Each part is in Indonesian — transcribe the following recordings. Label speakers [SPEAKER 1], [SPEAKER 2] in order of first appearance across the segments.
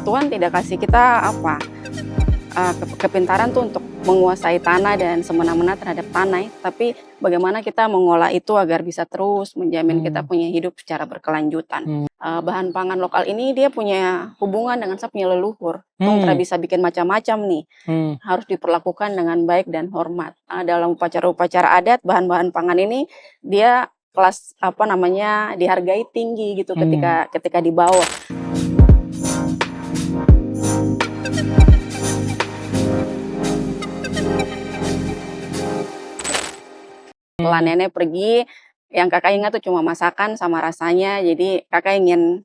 [SPEAKER 1] Tuhan tidak kasih kita kepintaran tuh untuk menguasai tanah dan semena-mena terhadap tanah, tapi bagaimana kita mengolah itu agar bisa terus menjamin kita punya hidup secara berkelanjutan. Bahan pangan lokal ini dia punya hubungan dengan saya punya leluhur. Tong bisa bikin macam-macam nih, harus diperlakukan dengan baik dan hormat. Dalam upacara-upacara adat, bahan-bahan pangan ini dia kelas dihargai tinggi gitu ketika dibawa. Setelah nenek pergi, yang kakak ingat tuh cuma masakan sama rasanya, jadi kakak ingin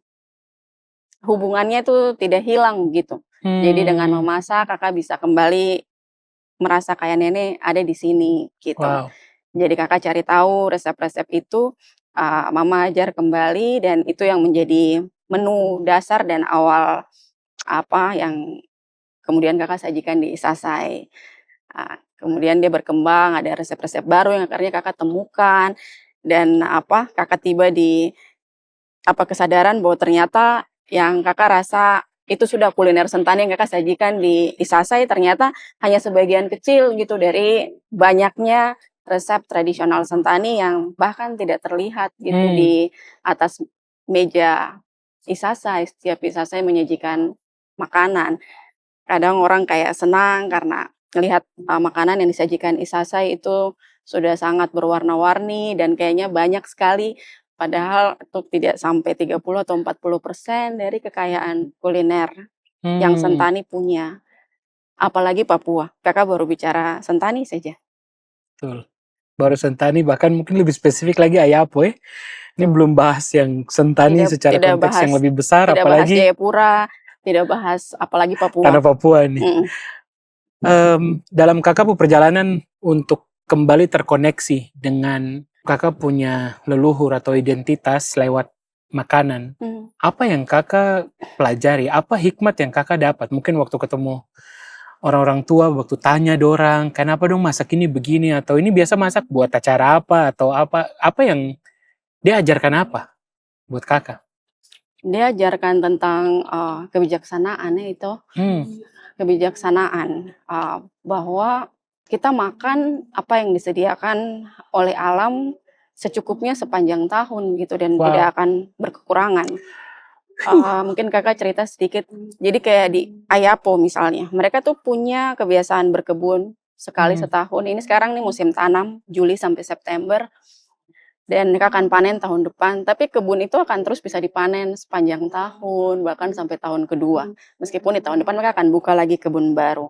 [SPEAKER 1] hubungannya tuh tidak hilang gitu. Jadi dengan memasak kakak bisa kembali merasa kayak nenek ada di sini gitu.
[SPEAKER 2] Wow.
[SPEAKER 1] Jadi kakak cari tahu resep-resep itu, mama ajar kembali, dan itu yang menjadi menu dasar dan awal yang kemudian kakak sajikan di Isasai. Kemudian dia berkembang, ada resep-resep baru yang akhirnya kakak temukan, dan kakak tiba di kesadaran bahwa ternyata yang kakak rasa itu sudah kuliner Sentani yang kakak sajikan di Isasai ternyata hanya sebagian kecil gitu dari banyaknya resep tradisional Sentani yang bahkan tidak terlihat gitu di atas meja Isasai. Setiap Isasai menyajikan makanan. Kadang orang kayak senang karena melihat makanan yang disajikan Isasai itu sudah sangat berwarna-warni dan kayaknya banyak sekali, padahal itu tidak sampai 30 atau 40% dari kekayaan kuliner yang Sentani punya. Apalagi Papua. Kakak baru bicara Sentani saja.
[SPEAKER 2] Betul. Baru Sentani, bahkan mungkin lebih spesifik lagi Ayapo ya. Ini belum bahas yang Sentani secara konteks yang lebih besar,
[SPEAKER 1] tidak bahas
[SPEAKER 2] apalagi
[SPEAKER 1] Jayapura, tidak bahas apalagi Papua.
[SPEAKER 2] tanah Papua nih. Dalam kakak perjalanan untuk kembali terkoneksi dengan kakak punya leluhur atau identitas lewat makanan, apa yang kakak pelajari, apa hikmat yang kakak dapat? Mungkin waktu ketemu orang-orang tua, waktu tanya dorang, kenapa dong masak ini begini, atau ini biasa masak buat acara apa, atau apa yang dia ajarkan apa buat kakak?
[SPEAKER 1] Dia ajarkan tentang kebijaksanaan itu. Kebijaksanaan, bahwa kita makan apa yang disediakan oleh alam secukupnya sepanjang tahun gitu, dan tidak akan berkekurangan. Mungkin kakak cerita sedikit. Jadi kayak di Ayapo misalnya, mereka tuh punya kebiasaan berkebun sekali setahun. Ini sekarang nih musim tanam, Juli sampai September. Dan mereka akan panen tahun depan, tapi kebun itu akan terus bisa dipanen sepanjang tahun, bahkan sampai tahun kedua. Meskipun di tahun depan mereka akan buka lagi kebun baru.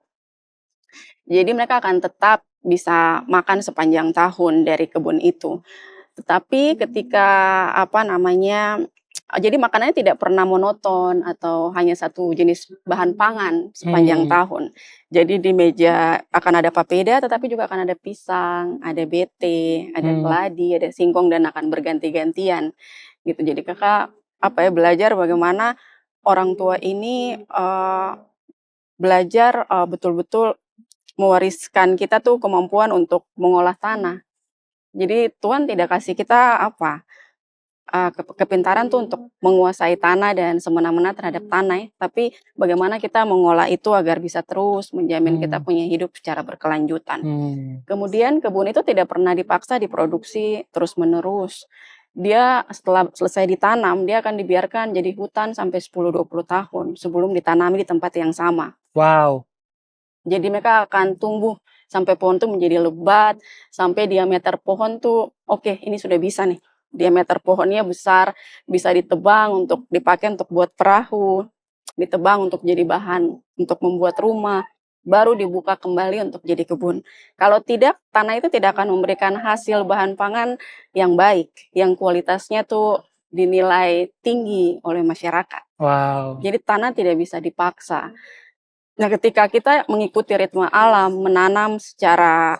[SPEAKER 1] Jadi mereka akan tetap bisa makan sepanjang tahun dari kebun itu. Tetapi ketika jadi makanannya tidak pernah monoton atau hanya satu jenis bahan pangan sepanjang tahun. Jadi di meja akan ada papeda, tetapi juga akan ada pisang, ada bete, ada keladi, ada singkong, dan akan berganti-gantian gitu. Jadi kakak belajar bagaimana orang tua ini belajar betul-betul mewariskan kita tuh kemampuan untuk mengolah tanah. Jadi Tuhan tidak kasih kita kepintaran tuh untuk menguasai tanah dan semena-mena terhadap tanah, tapi bagaimana kita mengolah itu agar bisa terus menjamin kita punya hidup secara berkelanjutan. Kemudian kebun itu tidak pernah dipaksa diproduksi terus-menerus. Dia setelah selesai ditanam, dia akan dibiarkan jadi hutan sampai 10-20 tahun sebelum ditanami di tempat yang sama.
[SPEAKER 2] Wow.
[SPEAKER 1] Jadi mereka akan tumbuh sampai pohon tuh menjadi lebat, sampai diameter pohon tuh ini sudah bisa nih. Diameter pohonnya besar, bisa ditebang untuk dipakai untuk buat perahu, ditebang untuk jadi bahan untuk membuat rumah, baru dibuka kembali untuk jadi kebun. Kalau tidak, tanah itu tidak akan memberikan hasil bahan pangan yang baik, yang kualitasnya tuh dinilai tinggi oleh masyarakat.
[SPEAKER 2] Wow.
[SPEAKER 1] Jadi tanah tidak bisa dipaksa. Nah, ketika kita mengikuti ritme alam, menanam secara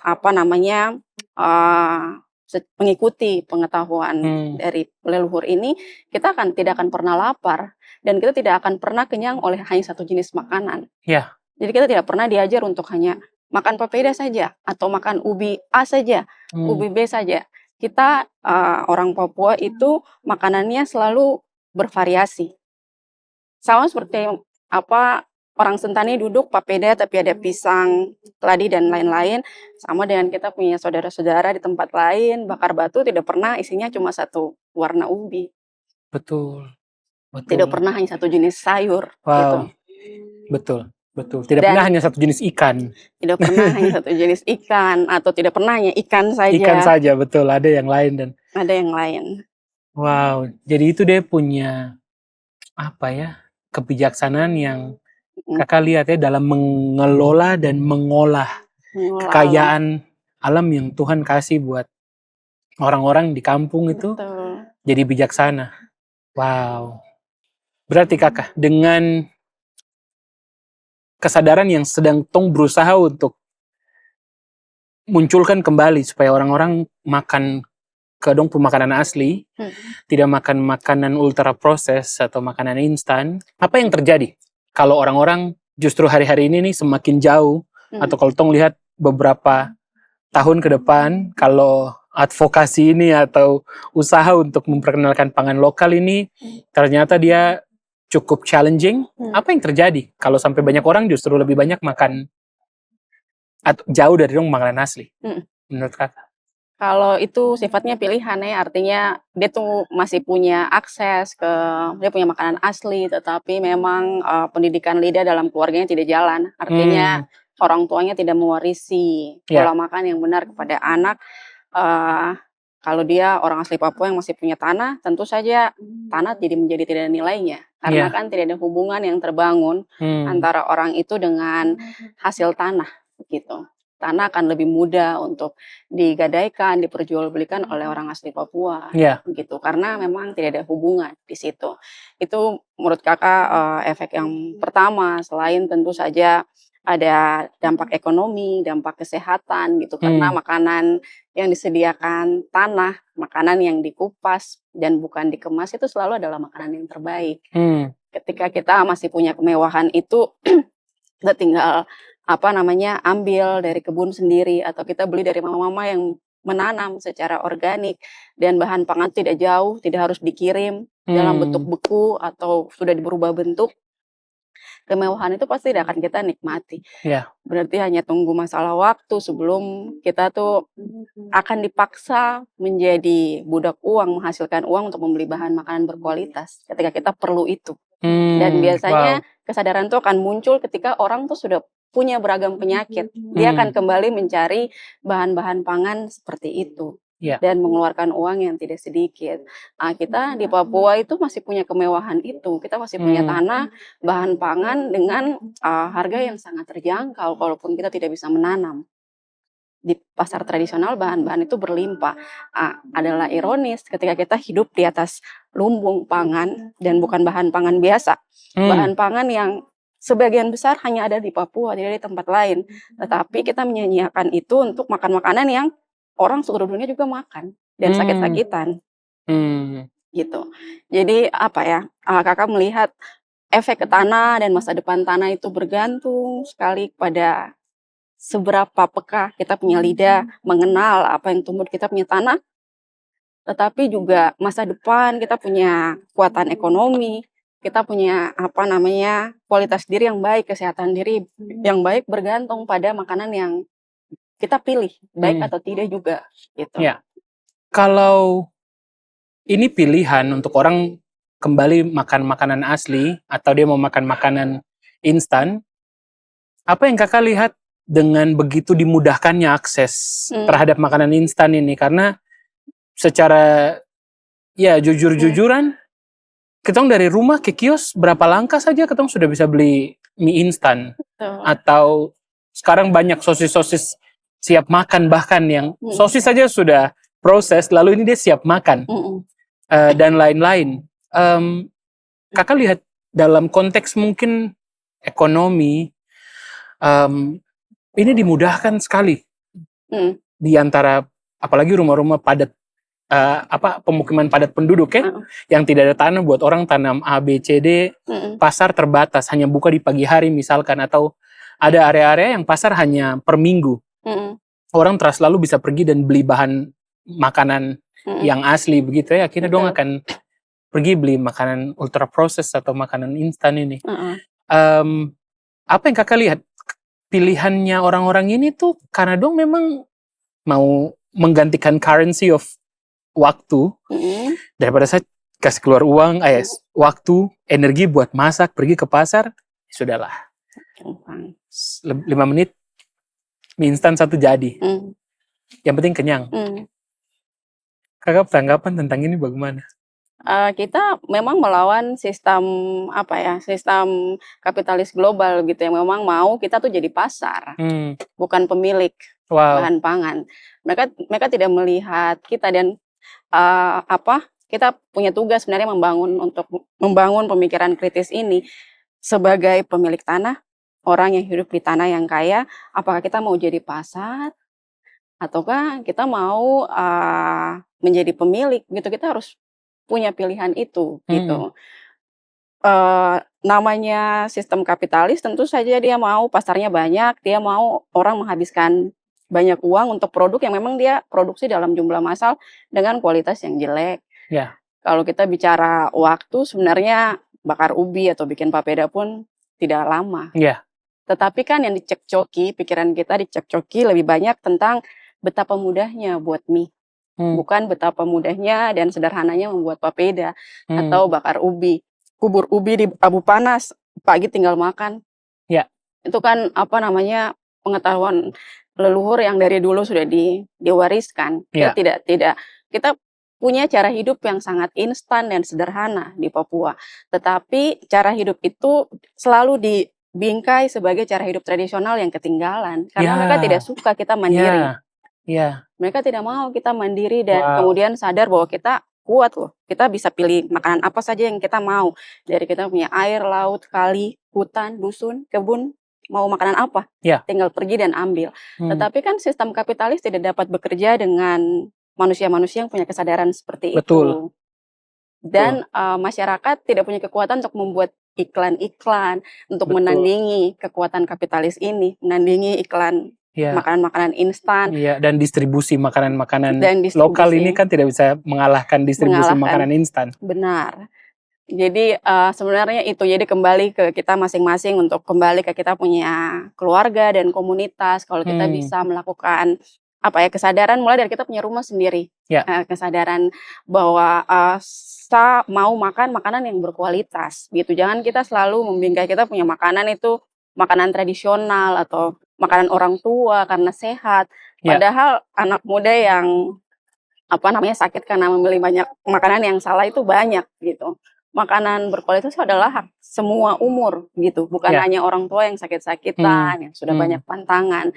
[SPEAKER 1] mengikuti pengetahuan dari leluhur ini, kita tidak akan pernah lapar, dan kita tidak akan pernah kenyang oleh hanya satu jenis makanan.
[SPEAKER 2] Yeah.
[SPEAKER 1] Jadi kita tidak pernah diajar untuk hanya makan papeda saja, atau makan ubi A saja, ubi B saja. Kita orang Papua itu makanannya selalu bervariasi. Sama seperti orang Sentani duduk papeda tapi ada pisang, keladi dan lain-lain. Sama dengan kita punya saudara-saudara di tempat lain, bakar batu tidak pernah isinya cuma satu warna ubi.
[SPEAKER 2] Betul,
[SPEAKER 1] Tidak
[SPEAKER 2] betul.
[SPEAKER 1] pernah hanya satu jenis sayur gitu.
[SPEAKER 2] Wow, betul, betul. Tidak
[SPEAKER 1] Dan
[SPEAKER 2] pernah hanya satu jenis ikan.
[SPEAKER 1] tidak pernah hanya satu jenis ikan atau tidak pernah hanya ikan
[SPEAKER 2] Ikan
[SPEAKER 1] saja.
[SPEAKER 2] saja, betul. Ada yang lain dan
[SPEAKER 1] Ada yang lain.
[SPEAKER 2] wow. Jadi itu dia punya kebijaksanaan yang kakak lihat ya dalam mengelola dan mengolah kekayaan alam yang Tuhan kasih buat orang-orang di kampung itu.
[SPEAKER 1] Betul.
[SPEAKER 2] Jadi bijaksana. Wow. Berarti kakak dengan kesadaran yang sedang tong berusaha untuk munculkan kembali supaya orang-orang makan kedong makanan asli, tidak makan makanan ultra proses atau makanan instan. Apa yang terjadi kalau orang-orang justru hari-hari ini nih semakin jauh atau kalau tong lihat beberapa tahun ke depan, kalau advokasi ini atau usaha untuk memperkenalkan pangan lokal ini ternyata dia cukup challenging, apa yang terjadi kalau sampai banyak orang justru lebih banyak makan atau jauh dari dong makanan asli? Menurut kakak?
[SPEAKER 1] Kalau itu sifatnya pilihan ya, artinya dia tuh masih punya akses ke, dia punya makanan asli, tetapi memang pendidikan lidah dalam keluarganya tidak jalan. Artinya orang tuanya tidak mewarisi pola makan yang benar kepada anak. Kalau dia orang asli Papua yang masih punya tanah, tentu saja tanah jadi menjadi tidak ada nilainya. Karena kan tidak ada hubungan yang terbangun antara orang itu dengan hasil tanah gitu. Tanah akan lebih mudah untuk digadaikan, diperjualbelikan oleh orang asli Papua, gitu. Karena memang tidak ada hubungan di situ. Itu menurut kakak efek yang pertama, selain tentu saja ada dampak ekonomi, dampak kesehatan gitu. Karena makanan yang disediakan tanah, makanan yang dikupas dan bukan dikemas itu selalu adalah makanan yang terbaik. Ketika kita masih punya kemewahan itu, kita tinggal ambil dari kebun sendiri atau kita beli dari mama-mama yang menanam secara organik dan bahan pangan tidak jauh, tidak harus dikirim dalam bentuk beku atau sudah berubah bentuk. Kemewahan itu pasti akan kita nikmati. Berarti hanya tunggu masalah waktu sebelum kita tuh akan dipaksa menjadi budak uang, menghasilkan uang untuk membeli bahan makanan berkualitas ketika kita perlu itu. Dan biasanya kesadaran itu akan muncul ketika orang tuh sudah punya beragam penyakit. Dia akan kembali mencari bahan-bahan pangan seperti itu. Dan mengeluarkan uang yang tidak sedikit. Kita di Papua itu masih punya kemewahan itu. Kita masih punya tanah, bahan pangan dengan harga yang sangat terjangkau walaupun kita tidak bisa menanam. Di pasar tradisional bahan-bahan itu berlimpah. Adalah ironis ketika kita hidup di atas lumbung pangan dan bukan bahan pangan biasa. Bahan pangan yang sebagian besar hanya ada di Papua, tidak di tempat lain. Tetapi kita menyanyiakan itu untuk makan makanan yang orang seluruh dunia juga makan dan sakit-sakitan. Gitu. Jadi kakak melihat efek ke tanah dan masa depan tanah itu bergantung sekali pada seberapa peka kita punya lidah mengenal apa yang tumbuh kita punya tanah, tetapi juga masa depan kita punya kekuatan ekonomi, kita punya kualitas diri yang baik, kesehatan diri yang baik bergantung pada makanan yang kita pilih, baik atau tidak juga gitu.
[SPEAKER 2] Kalau ini pilihan untuk orang kembali makan makanan asli atau dia mau makan makanan instan, apa yang kakak lihat dengan begitu dimudahkannya akses terhadap makanan instan ini? Karena secara jujur-jujuran, ketong dari rumah ke kios berapa langkah saja ketong sudah bisa beli mie instan. Atau sekarang banyak sosis-sosis siap makan, bahkan yang sosis saja sudah proses, lalu ini dia siap makan. Dan lain-lain. Kakak lihat dalam konteks mungkin ekonomi, ini dimudahkan sekali di antara apalagi rumah-rumah padat, pemukiman padat penduduk yang tidak ada tanah buat orang tanam A, B, C, D. Pasar terbatas, hanya buka di pagi hari misalkan, atau ada area-area yang pasar hanya per minggu. Orang terus lalu bisa pergi dan beli bahan makanan yang asli begitu akhirnya dong akan pergi beli makanan ultra proses atau makanan instan ini. Apa yang kakak lihat? Pilihannya orang-orang ini tuh karena dong memang mau menggantikan currency of waktu, daripada saya kasih keluar uang, waktu, energi buat masak, pergi ke pasar, sudahlah. 5 menit, mie instan 1 jadi. Yang penting kenyang. Kakak tanggapan tentang ini bagaimana?
[SPEAKER 1] Kita memang melawan sistem sistem kapitalis global gitu yang memang mau kita tuh jadi pasar, bukan pemilik bahan pangan. Mereka tidak melihat kita dan kita punya tugas sebenarnya membangun pemikiran kritis ini sebagai pemilik tanah, orang yang hidup di tanah yang kaya. Apakah kita mau jadi pasar ataukah kita mau menjadi pemilik gitu? Kita harus punya pilihan itu gitu. Namanya sistem kapitalis, tentu saja dia mau pasarnya banyak, dia mau orang menghabiskan banyak uang untuk produk yang memang dia produksi dalam jumlah massal dengan kualitas yang jelek. Kalau kita bicara waktu, sebenarnya bakar ubi atau bikin papeda pun tidak lama. Tetapi kan yang dicekcoki, pikiran kita dicekcoki lebih banyak tentang betapa mudahnya buat mie. Bukan betapa mudahnya dan sederhananya membuat papeda atau bakar ubi. Kubur ubi di abu panas, pagi tinggal makan. Itu kan pengetahuan leluhur yang dari dulu sudah diwariskan. Kita punya cara hidup yang sangat instan dan sederhana di Papua. Tetapi cara hidup itu selalu dibingkai sebagai cara hidup tradisional yang ketinggalan. Karena mereka tidak suka kita mandiri. Mereka tidak mau kita mandiri dan kemudian sadar bahwa kita kuat loh. Kita bisa pilih makanan apa saja yang kita mau. Dari kita punya air, laut, kali, hutan, dusun, kebun, mau makanan apa, tinggal pergi dan ambil. Tetapi kan sistem kapitalis tidak dapat bekerja dengan manusia-manusia yang punya kesadaran seperti itu. Dan masyarakat tidak punya kekuatan untuk membuat iklan-iklan untuk menandingi kekuatan kapitalis ini, menandingi iklan makanan-makanan instan.
[SPEAKER 2] Dan distribusi makanan-makanan lokal ini kan tidak bisa mengalahkan distribusi makanan instan.
[SPEAKER 1] Benar. Jadi sebenarnya itu, jadi kembali ke kita masing-masing untuk kembali ke kita punya keluarga dan komunitas. Kalau kita bisa melakukan kesadaran mulai dari kita punya rumah sendiri. Kesadaran bahwa kita mau makan makanan yang berkualitas gitu. Jangan kita selalu membingkai kita punya makanan itu makanan tradisional atau makanan orang tua karena sehat. Padahal anak muda yang sakit karena membeli banyak makanan yang salah itu banyak gitu. Makanan berkualitas adalah hak semua umur gitu, bukan hanya orang tua yang sakit-sakitan, yang sudah banyak pantangan.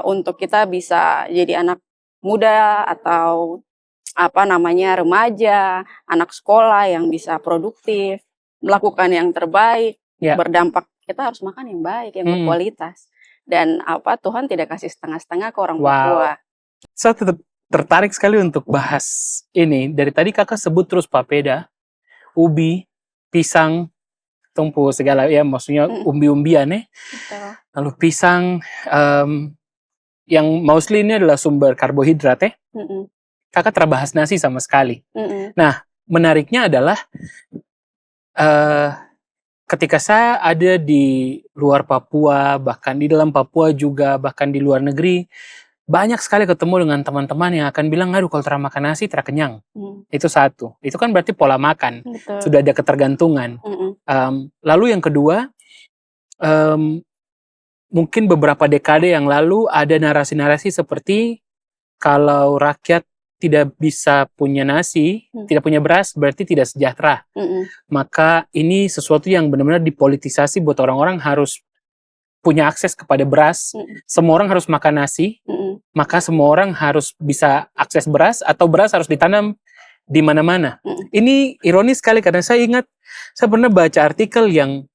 [SPEAKER 1] Untuk kita bisa jadi anak muda atau remaja, anak sekolah yang bisa produktif, melakukan yang terbaik, berdampak. Kita harus makan yang baik, yang berkualitas. Dan Tuhan tidak kasih setengah-setengah ke orang Papua.
[SPEAKER 2] Saya tetap tertarik sekali untuk bahas ini. Dari tadi kakak sebut terus papeda, ubi, pisang, tumpu segala maksudnya umbi-umbian Lalu pisang yang mostly ini adalah sumber karbohidrat Kakak terbahas nasi sama sekali. Nah, menariknya adalah ketika saya ada di luar Papua, bahkan di dalam Papua juga, bahkan di luar negeri, banyak sekali ketemu dengan teman-teman yang akan bilang, aduh kalau terang makan nasi, terang kenyang. Itu satu. Itu kan berarti pola makan.
[SPEAKER 1] Betul.
[SPEAKER 2] Sudah ada ketergantungan. Lalu yang kedua, mungkin beberapa dekade yang lalu ada narasi-narasi seperti kalau rakyat tidak bisa punya nasi, tidak punya beras, berarti tidak sejahtera. Maka ini sesuatu yang benar-benar dipolitisasi buat orang-orang harus punya akses kepada beras. Semua orang harus makan nasi, maka semua orang harus bisa akses beras, atau beras harus ditanam di mana-mana. Ini ironis sekali karena saya ingat, saya pernah baca artikel yang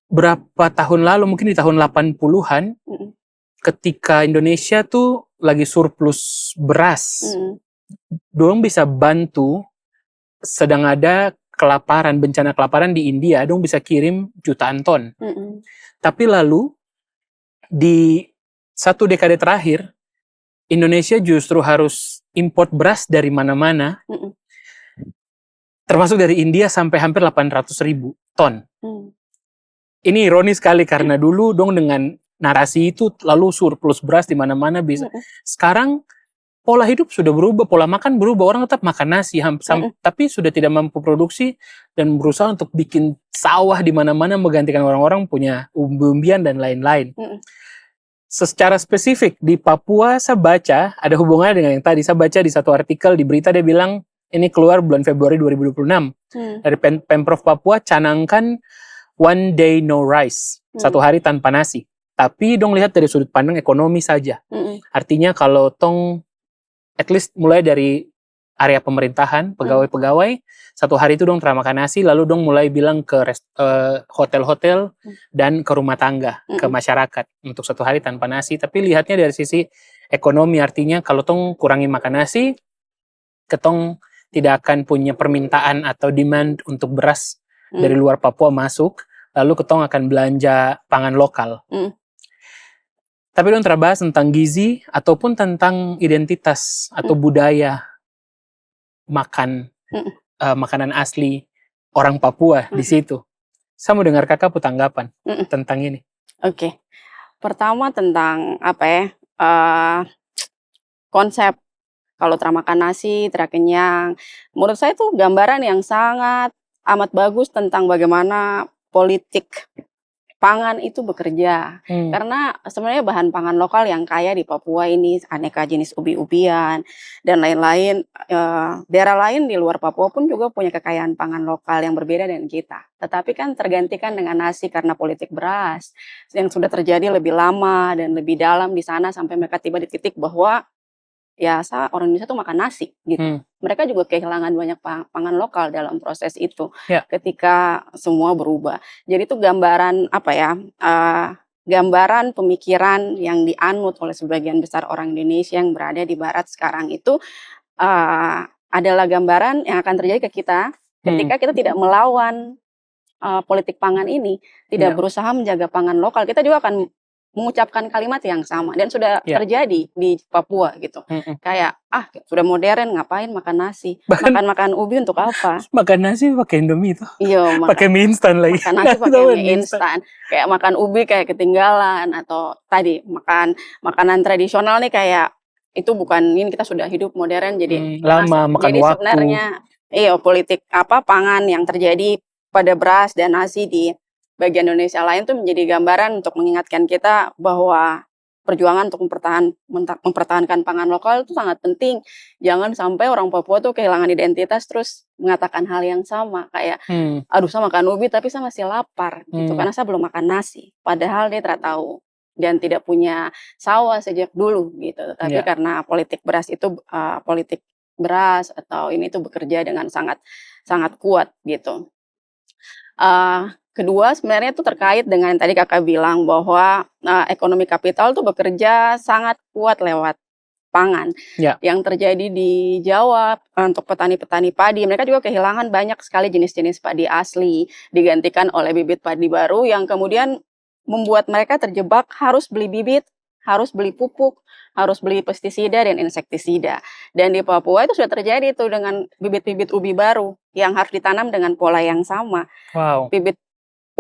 [SPEAKER 2] berapa tahun lalu, mungkin di tahun 80-an, ketika Indonesia tuh lagi surplus beras, dorong bisa bantu, sedang ada kelaparan, bencana kelaparan di India, dong bisa kirim jutaan ton. Tapi lalu di 1 dekade terakhir, Indonesia justru harus import beras dari mana-mana, termasuk dari India sampai hampir 800.000 ton. ini ironis sekali karena dulu dong dengan narasi itu lalu surplus beras di mana-mana bisa. Sekarang pola hidup sudah berubah, pola makan berubah, orang tetap makan nasi, tapi sudah tidak mampu produksi dan berusaha untuk bikin sawah di mana-mana menggantikan orang-orang punya umbi-umbian dan lain-lain. Secara spesifik di Papua saya baca ada hubungannya dengan yang tadi saya baca di satu artikel di berita dia bilang ini keluar bulan Februari 2026 dari Pemprov Papua canangkan one day no rice, 1 hari tanpa nasi. Tapi dong lihat dari sudut pandang ekonomi saja. Artinya kalau tong at least mulai dari area pemerintahan, pegawai-pegawai, 1 hari itu dong makan nasi, lalu dong mulai bilang ke hotel-hotel dan ke rumah tangga, ke masyarakat untuk 1 hari tanpa nasi. Tapi lihatnya dari sisi ekonomi, artinya kalau tong kurangi makan nasi, ketong tidak akan punya permintaan atau demand untuk beras dari luar Papua masuk, lalu ketong akan belanja pangan lokal. Tapi dong terbahas tentang gizi ataupun tentang identitas atau budaya makan makanan asli orang Papua di situ. Saya mau dengar kakak tanggapan tentang ini.
[SPEAKER 1] Oke. Pertama tentang apa ya? Konsep kalau termakan nasi, terkenyang. Menurut saya itu gambaran yang sangat amat bagus tentang bagaimana politik pangan itu bekerja. Karena sebenarnya bahan pangan lokal yang kaya di Papua ini aneka jenis ubi-ubian dan lain-lain. Daerah lain di luar Papua pun juga punya kekayaan pangan lokal yang berbeda dengan kita. Tetapi kan tergantikan dengan nasi karena politik beras yang sudah terjadi lebih lama dan lebih dalam di sana sampai mereka tiba di titik bahwa ya orang Indonesia tuh makan nasi gitu. Mereka juga kehilangan banyak pangan lokal dalam proses itu ketika semua berubah. Jadi itu gambaran apa ya? Gambaran pemikiran yang dianut oleh sebagian besar orang Indonesia yang berada di Barat sekarang itu adalah gambaran yang akan terjadi ke kita ketika kita tidak melawan politik pangan ini, tidak berusaha menjaga pangan lokal. Kita juga akan mengucapkan kalimat yang sama dan sudah terjadi di Papua gitu. Kayak sudah modern ngapain makan nasi, makan ubi untuk apa?
[SPEAKER 2] Makan nasi pakai Indomie itu.
[SPEAKER 1] Iya,
[SPEAKER 2] pakai mie instan lagi.
[SPEAKER 1] Makan nasi pakai mie instan. Kayak makan ubi kayak ketinggalan atau tadi makan makanan tradisional nih kayak itu bukan ini kita sudah hidup modern jadi
[SPEAKER 2] lama makan
[SPEAKER 1] jadi
[SPEAKER 2] waktu.
[SPEAKER 1] Sebenarnya politik pangan yang terjadi pada beras dan nasi di bagian Indonesia lain tuh menjadi gambaran untuk mengingatkan kita bahwa perjuangan untuk mempertahankan pangan lokal itu sangat penting. Jangan sampai orang Papua tuh kehilangan identitas terus mengatakan hal yang sama kayak aduh saya makan ubi tapi saya masih lapar gitu karena saya belum makan nasi. Padahal dia tidak tahu dan tidak punya sawah sejak dulu gitu. Tapi karena politik beras itu politik beras atau ini tuh bekerja dengan sangat kuat gitu. Kedua sebenarnya itu terkait dengan tadi kakak bilang bahwa ekonomi kapital tuh bekerja sangat kuat lewat pangan. Yang terjadi di Jawa untuk petani-petani padi, mereka juga kehilangan banyak sekali jenis-jenis padi asli digantikan oleh bibit padi baru yang kemudian membuat mereka terjebak harus beli bibit, harus beli pupuk, harus beli pestisida dan insektisida. Dan di Papua itu sudah terjadi itu dengan bibit-bibit ubi baru yang harus ditanam dengan pola yang sama. Bibit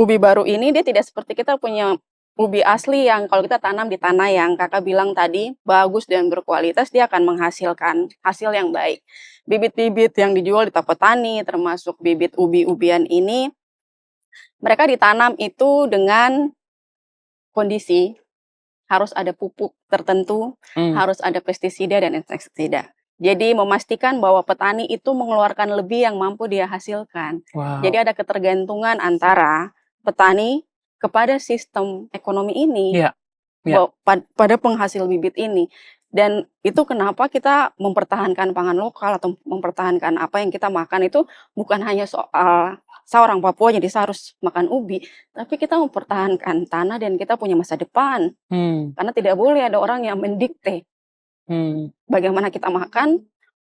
[SPEAKER 1] ubi baru ini dia tidak seperti kita punya ubi asli yang kalau kita tanam di tanah yang kakak bilang tadi bagus dan berkualitas, dia akan menghasilkan hasil yang baik. Bibit-bibit yang dijual di toko tani termasuk bibit ubi-ubian ini mereka ditanam itu dengan kondisi harus ada pupuk tertentu, harus ada pestisida dan insektisida. Jadi memastikan bahwa petani itu mengeluarkan lebih yang mampu dia hasilkan. Jadi ada ketergantungan antara petani kepada sistem ekonomi ini, pada penghasil bibit ini. Dan itu kenapa kita mempertahankan pangan lokal atau mempertahankan apa yang kita makan itu bukan hanya soal seorang Papua jadi harus makan ubi, tapi kita mempertahankan tanah dan kita punya masa depan. Karena tidak boleh ada orang yang mendikte bagaimana kita makan,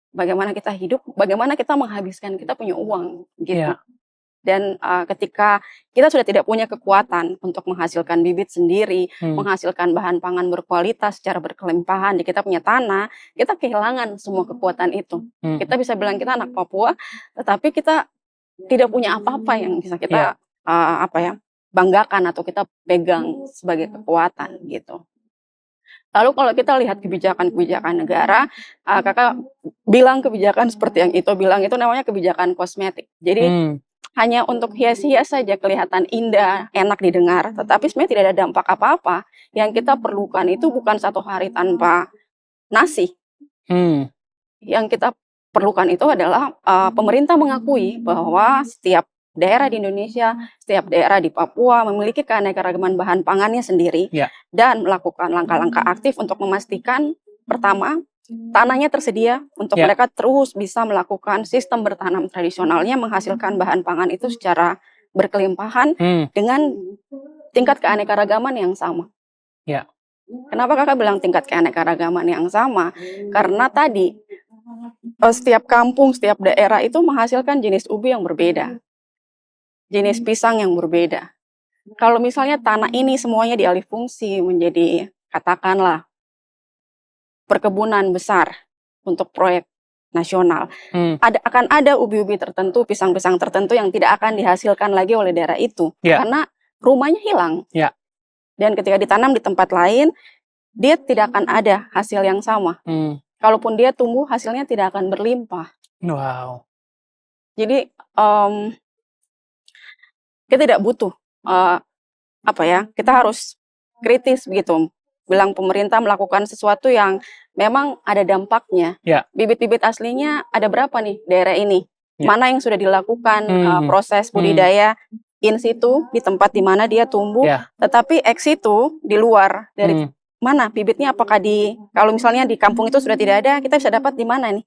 [SPEAKER 1] bagaimana kita hidup, bagaimana kita menghabiskan kita punya uang gitu. Dan ketika kita sudah tidak punya kekuatan untuk menghasilkan bibit sendiri, menghasilkan bahan pangan berkualitas secara berkelimpahan, di kita punya tanah, kita kehilangan semua kekuatan itu. Kita bisa bilang kita anak Papua, tetapi kita tidak punya apa-apa yang bisa kita banggakan atau kita pegang sebagai kekuatan gitu. Lalu kalau kita lihat kebijakan-kebijakan negara, Kakak bilang kebijakan seperti yang itu bilang itu namanya kebijakan kosmetik. Jadi hanya untuk hias-hias saja kelihatan indah, enak didengar, tetapi sebenarnya tidak ada dampak apa-apa. Yang kita perlukan itu bukan 1 hari tanpa nasi. Yang kita perlukan itu adalah pemerintah mengakui bahwa setiap daerah di Indonesia, setiap daerah di Papua memiliki keanekaragaman bahan pangannya sendiri, dan melakukan langkah-langkah aktif untuk memastikan pertama tanahnya tersedia untuk mereka terus bisa melakukan sistem bertanam tradisionalnya, menghasilkan bahan pangan itu secara berkelimpahan dengan tingkat keanekaragaman yang sama. Kenapa Kakak bilang tingkat keanekaragaman yang sama? Karena tadi setiap kampung, setiap daerah itu menghasilkan jenis ubi yang berbeda, jenis pisang yang berbeda. Kalau misalnya tanah ini semuanya dialih fungsi menjadi katakanlah perkebunan besar untuk proyek nasional, akan ada ubi-ubi tertentu, pisang-pisang tertentu yang tidak akan dihasilkan lagi oleh daerah itu karena rumahnya hilang. Dan ketika ditanam di tempat lain, dia tidak akan ada hasil yang sama. Kalaupun dia tumbuh, hasilnya tidak akan berlimpah.
[SPEAKER 2] Wow.
[SPEAKER 1] Jadi kita tidak butuh kita harus kritis begitu. Bilang pemerintah melakukan sesuatu yang memang ada dampaknya. Bibit-bibit aslinya ada berapa nih daerah ini? Mana yang sudah dilakukan proses budidaya in situ di tempat di mana dia tumbuh, tetapi ex situ di luar dari mana bibitnya, apakah kalau misalnya di kampung itu sudah tidak ada, kita bisa dapat di mana nih?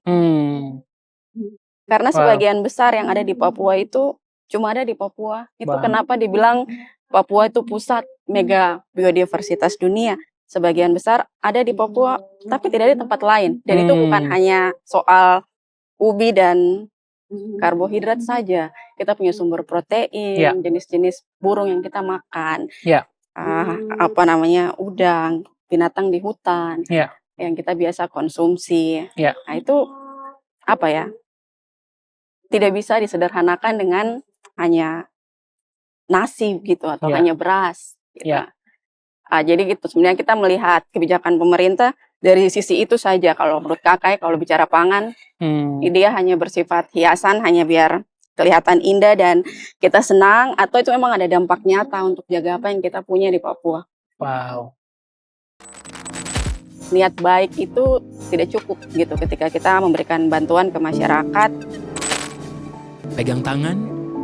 [SPEAKER 1] Karena sebagian besar yang ada di Papua itu cuma ada di Papua. Itu kenapa dibilang Papua itu pusat mega biodiversitas dunia. Sebagian besar ada di Papua, tapi tidak ada di tempat lain. Dan itu bukan hanya soal ubi dan karbohidrat saja. Kita punya sumber protein, jenis-jenis burung yang kita makan, udang, binatang di hutan yang kita biasa konsumsi. Nah itu tidak bisa disederhanakan dengan hanya nasi gitu atau hanya beras gitu. Jadi gitu sebenarnya kita melihat kebijakan pemerintah dari sisi itu saja. Kalau menurut Kakak, kalau bicara pangan, dia hanya bersifat hiasan, hanya biar kelihatan indah dan kita senang, atau itu memang ada dampak nyata untuk jaga apa yang kita punya di Papua.
[SPEAKER 2] Wow.
[SPEAKER 1] Niat baik itu tidak cukup gitu ketika kita memberikan bantuan ke masyarakat.
[SPEAKER 3] Pegang tangan,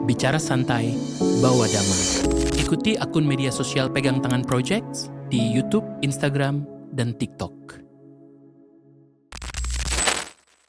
[SPEAKER 3] bicara santai, bawa damai. Ikuti akun media sosial Pegang Tangan Project di YouTube, Instagram, dan TikTok.